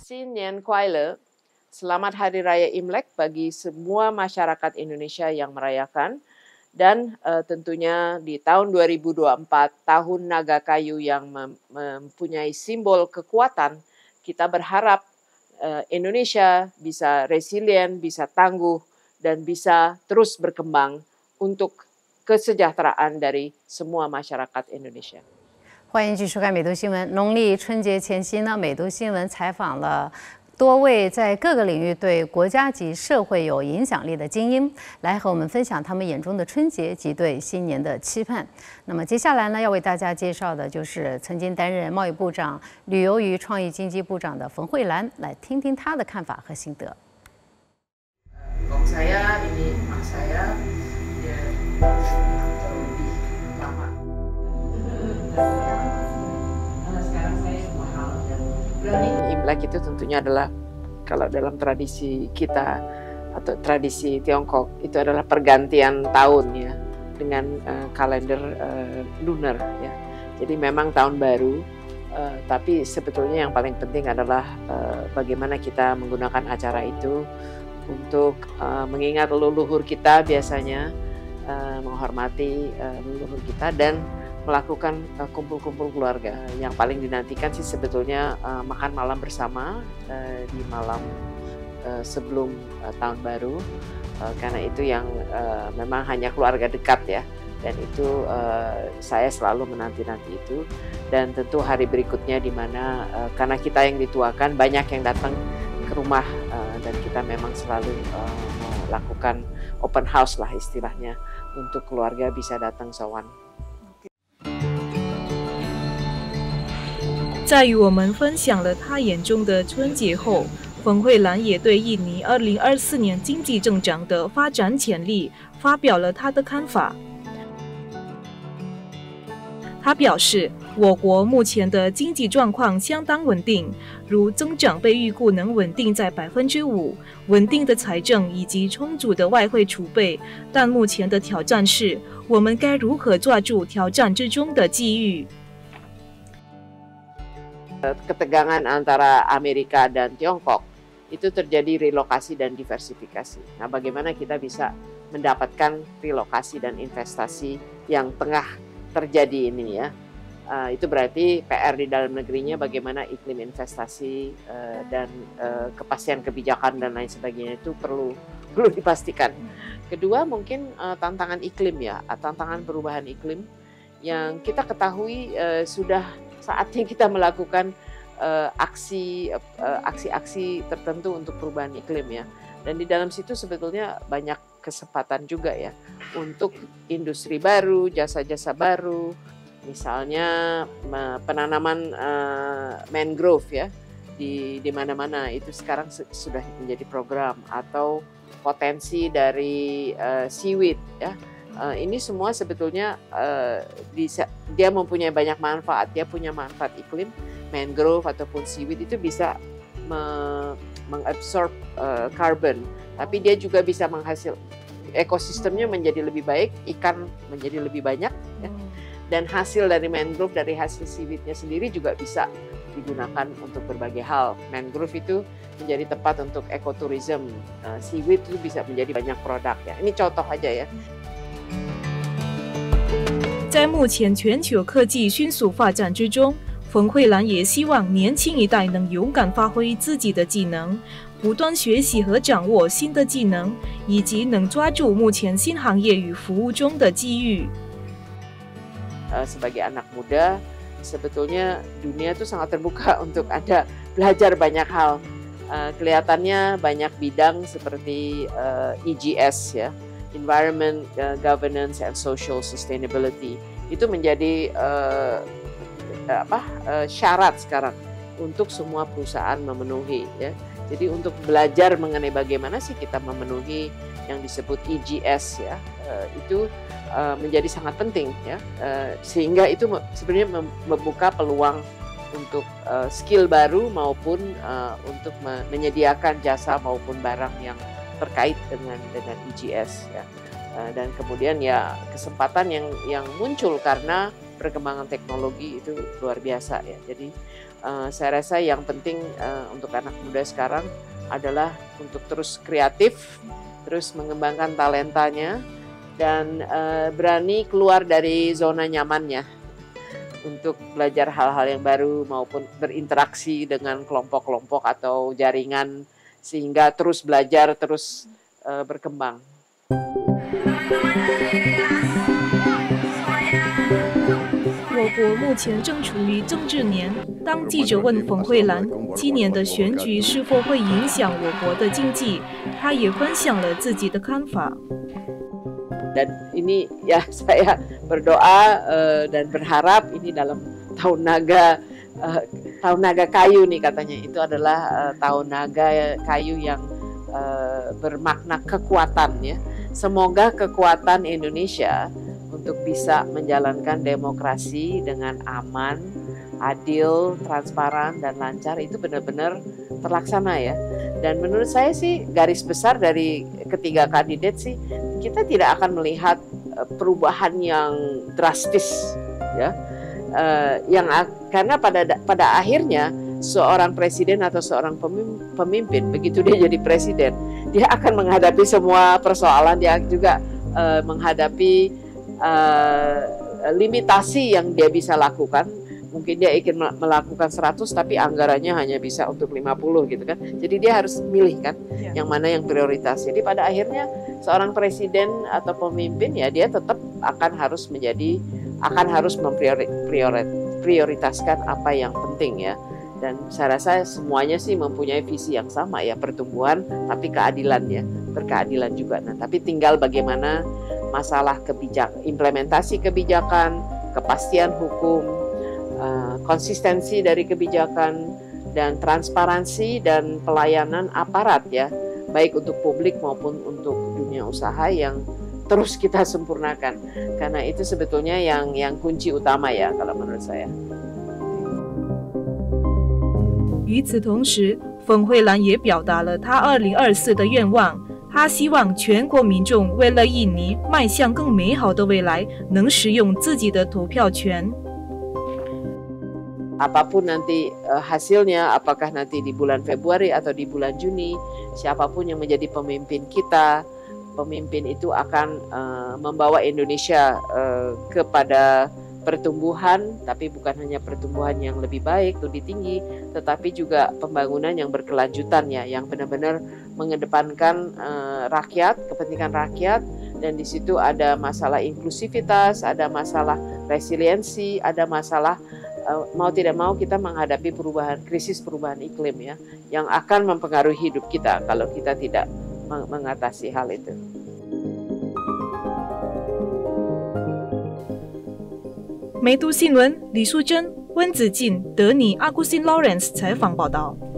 Xin Nian Kuai Le. Selamat Hari Raya Imlek bagi semua masyarakat Indonesia yang merayakan. Dan tentunya di tahun 2024, tahun naga kayu yang mempunyai simbol kekuatan, kita berharap Indonesia bisa resilient, bisa tangguh, dan bisa terus berkembang untuk kesejahteraan dari semua masyarakat Indonesia. 欢迎继续收看美都新闻。农历春节前夕呢，美都新闻采访了多位在各个领域对国家及社会有影响力的精英，来和我们分享他们眼中的春节及对新年的期盼。那么接下来呢，要为大家介绍的就是曾经担任贸易部长、旅游与创意经济部长的冯慧兰，来听听她的看法和心得。Saya ini emak saya, dia lebih lama. Sekarang saya semua hal dan Imlek itu tentunya adalah kalau dalam tradisi kita atau tradisi Tiongkok itu adalah pergantian tahun ya dengan kalender lunar ya. Jadi memang tahun baru, tapi sebetulnya yang paling penting adalah bagaimana kita menggunakan acara itu untuk mengingat leluhur kita biasanya, menghormati leluhur kita dan melakukan kumpul-kumpul keluarga. Yang paling dinantikan sih sebetulnya makan malam bersama di malam sebelum tahun baru, karena itu yang memang hanya keluarga dekat ya, dan itu saya selalu menanti-nanti itu. Dan tentu hari berikutnya di mana karena kita yang dituakan banyak yang datang ke rumah dan kita memang selalu melakukan open house lah istilahnya untuk keluarga bisa datang sowan. 在与我们分享了他眼中的春节后，冯慧兰也对印尼2024年经济增长的发展潜力发表了他的看法。他表示，我国目前的经济状况相当稳定，如增长被预估能稳定在5%，稳定的财政以及充足的外汇储备。但目前的挑战是，我们该如何抓住挑战之中的机遇？ Ketegangan antara Amerika dan Tiongkok itu terjadi relokasi dan diversifikasi. Nah, bagaimana kita bisa mendapatkan relokasi dan investasi yang tengah terjadi ini ya? Itu berarti PR di dalam negerinya bagaimana iklim investasi dan kepastian kebijakan dan lain sebagainya itu perlu dipastikan. Kedua mungkin tantangan iklim ya, tantangan perubahan iklim yang kita ketahui sudah saatnya kita melakukan aksi-aksi tertentu untuk perubahan iklim ya. Dan di dalam situ sebetulnya banyak kesempatan juga ya untuk industri baru, jasa-jasa baru, misalnya penanaman mangrove ya di mana-mana itu sekarang sudah menjadi program, atau potensi dari seaweed ya. Ini semua sebetulnya dia mempunyai banyak manfaat. Dia punya manfaat iklim, mangrove ataupun seaweed itu bisa mengabsorb carbon, tapi dia juga bisa menghasil ekosistemnya menjadi lebih baik, ikan menjadi lebih banyak, ya. Dan hasil dari mangrove, dari hasil seaweednya sendiri juga bisa digunakan untuk berbagai hal. Mangrove itu menjadi tempat untuk ekoturism, seaweed itu bisa menjadi banyak produk ya. Ini contoh aja ya. 在目前全球科技迅速发展之中，冯慧兰也希望年轻一代能勇敢发挥自己的技能，不断学习和掌握新的技能，以及能抓住目前新行业与服务中的机遇。 Sebagai anak muda, sebetulnya dunia itu sangat terbuka untuk Anda belajar banyak hal. Kelihatannya banyak bidang seperti EGS ya, Environment, Governance, and Social Sustainability itu menjadi syarat sekarang untuk semua perusahaan memenuhi ya. Jadi untuk belajar mengenai bagaimana sih kita memenuhi yang disebut EGS ya, itu menjadi sangat penting ya, sehingga itu sebenarnya membuka peluang untuk skill baru maupun untuk menyediakan jasa maupun barang yang terkait dengan EGS ya. Dan kemudian ya kesempatan yang muncul karena perkembangan teknologi itu luar biasa ya. Jadi saya rasa yang penting untuk anak muda sekarang adalah untuk terus kreatif, terus mengembangkan talentanya, dan berani keluar dari zona nyamannya untuk belajar hal-hal yang baru maupun berinteraksi dengan kelompok-kelompok atau jaringan sehingga terus belajar, terus berkembang. 我国目前正处于政治年。当记者问冯慧兰今年的选举是否会影响我国的经济，她也分享了自己的看法。 Dan ini ya saya berdoa dan berharap ini dalam tahun naga kayu nih katanya, itu adalah tahun naga kayu yang bermakna kekuatan ya. Semoga kekuatan Indonesia untuk bisa menjalankan demokrasi dengan aman, adil, transparan, dan lancar itu benar-benar terlaksana ya. Dan menurut saya sih garis besar dari ketiga kandidat sih, kita tidak akan melihat perubahan yang drastis ya. Karena pada akhirnya seorang presiden atau seorang pemimpin begitu dia jadi presiden, dia akan menghadapi semua persoalan, dia juga menghadapi limitasi yang dia bisa lakukan. Mungkin dia ingin melakukan 100 tapi anggarannya hanya bisa untuk 50 gitu kan. Jadi dia harus milih kan yang mana yang prioritas. Jadi pada akhirnya seorang presiden atau pemimpin ya dia tetap akan harus memprioritaskan apa yang penting ya. Dan saya rasa semuanya sih mempunyai visi yang sama ya, pertumbuhan tapi keadilan ya, berkeadilan juga. Nah, tapi tinggal bagaimana masalah implementasi kebijakan, kepastian hukum, konsistensi dari kebijakan, dan transparansi dan pelayanan aparat ya, baik untuk publik maupun untuk dunia usaha yang terus kita sempurnakan. Karena itu sebetulnya yang kunci utama ya kalau menurut saya. 与此同时，冯慧兰也表达了她2024的愿望。她希望全国民众为了印尼迈向更美好的未来，能使用自己的投票权。 Apapun nanti hasilnya, apakah nanti di bulan Februari atau di bulan Juni, siapapun yang menjadi pemimpin kita, pemimpin itu akan membawa Indonesia kepada pertumbuhan, tapi bukan hanya pertumbuhan yang lebih baik, lebih tinggi, tetapi juga pembangunan yang berkelanjutan ya, yang benar-benar mengedepankan rakyat, kepentingan rakyat, dan di situ ada masalah inklusivitas, ada masalah resiliensi, ada masalah mau tidak mau kita menghadapi krisis perubahan iklim ya, yang akan mempengaruhi hidup kita kalau kita tidak mengatasi hal itu. 梅都新闻，李淑珍、温子敬、德尼、阿古辛 Lawrence 采访报道。